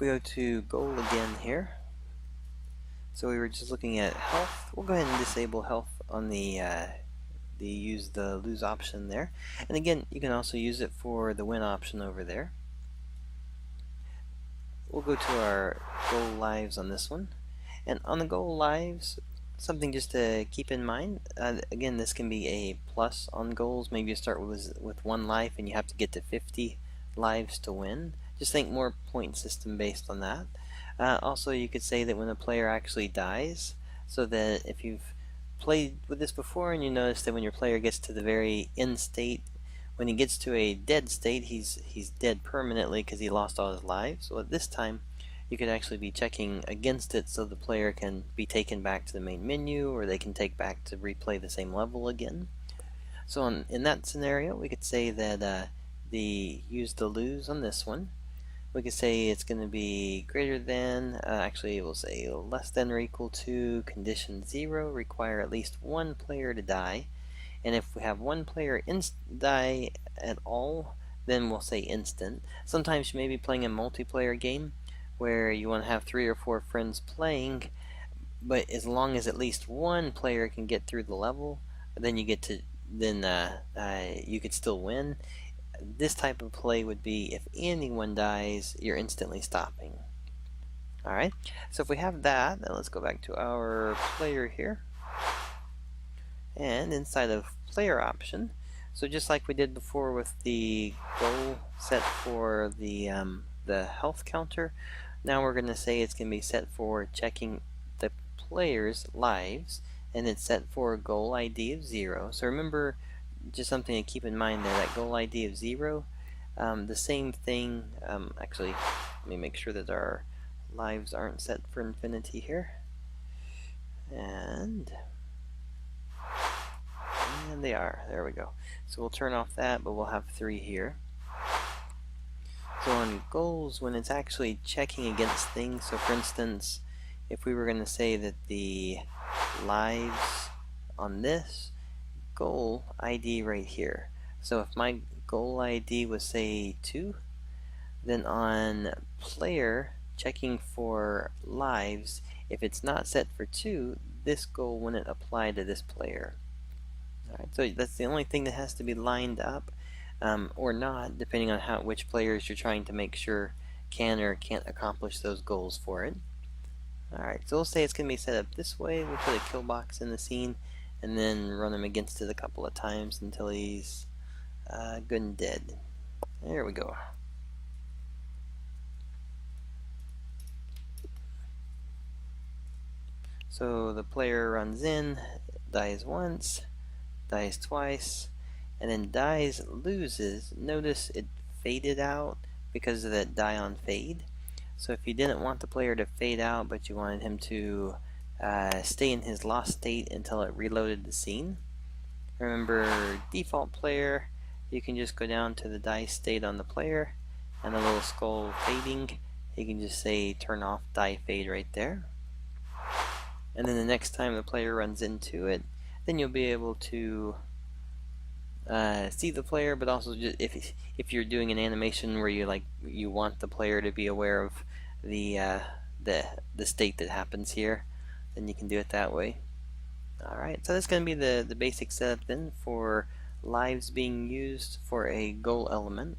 we go to goal again here, so we were just looking at health. We'll go ahead and disable health on the use the lose option there. And again, you can also use it for the win option over there. We'll go to our goal lives on this one. And on the goal lives, something just to keep in mind, again, this can be a plus on goals. Maybe you start with 1 life and you have to get to 50 lives to win. Just think more point system based on that. Also, you could say that when a player actually dies, so that if you've played with this before and you notice that when your player gets to the very end state, when he gets to a dead state, he's dead permanently because he lost all his lives. So at this time, you could actually be checking against it so the player can be taken back to the main menu, or they can take back to replay the same level again. So in that scenario, we could say that use the lose on this one. We could say it's going to be greater than, actually we'll say less than or equal to condition 0, require at least 1 player to die. And if we have 1 player die at all, then we'll say instant. Sometimes you may be playing a multiplayer game where you want to have 3 or 4 friends playing, but as long as at least 1 player can get through the level, then you get to you could still win. This type of play would be if anyone dies, you're instantly stopping. Alright, so if we have that, then let's go back to our player here. And inside of player option, so just like we did before with the goal set for the health counter, now we're going to say it's going to be set for checking the player's lives, and it's set for a goal ID of 0. So remember, just something to keep in mind there, that goal ID of 0, the same thing, actually, let me make sure that our lives aren't set for infinity here. And they are. There we go. So we'll turn off that, but we'll have 3 here. So on goals, when it's actually checking against things, so for instance, if we were going to say that the lives on this goal ID right here, so if my goal ID was say 2, then on player checking for lives, if it's not set for 2, this goal wouldn't apply to this player. Alright, so that's the only thing that has to be lined up, or not, depending on which players you're trying to make sure can or can't accomplish those goals for it. Alright, so we'll say it's going to be set up this way. We'll put a kill box in the scene, and then run him against it a couple of times until he's good and dead. There we go. So the player runs in, dies once, dies twice, and then dies, loses. Notice it faded out because of that die on fade. So if you didn't want the player to fade out, but you wanted him to stay in his lost state until it reloaded the scene, remember default player, you can just go down to the die state on the player and the little skull fading. You can just say turn off die fade right there. And then the next time the player runs into it, then you'll be able to see the player, but also just if you're doing an animation where you want the player to be aware of the state that happens here, then you can do it that way. Alright, so that's going to be the basic setup then for lives being used for a goal element.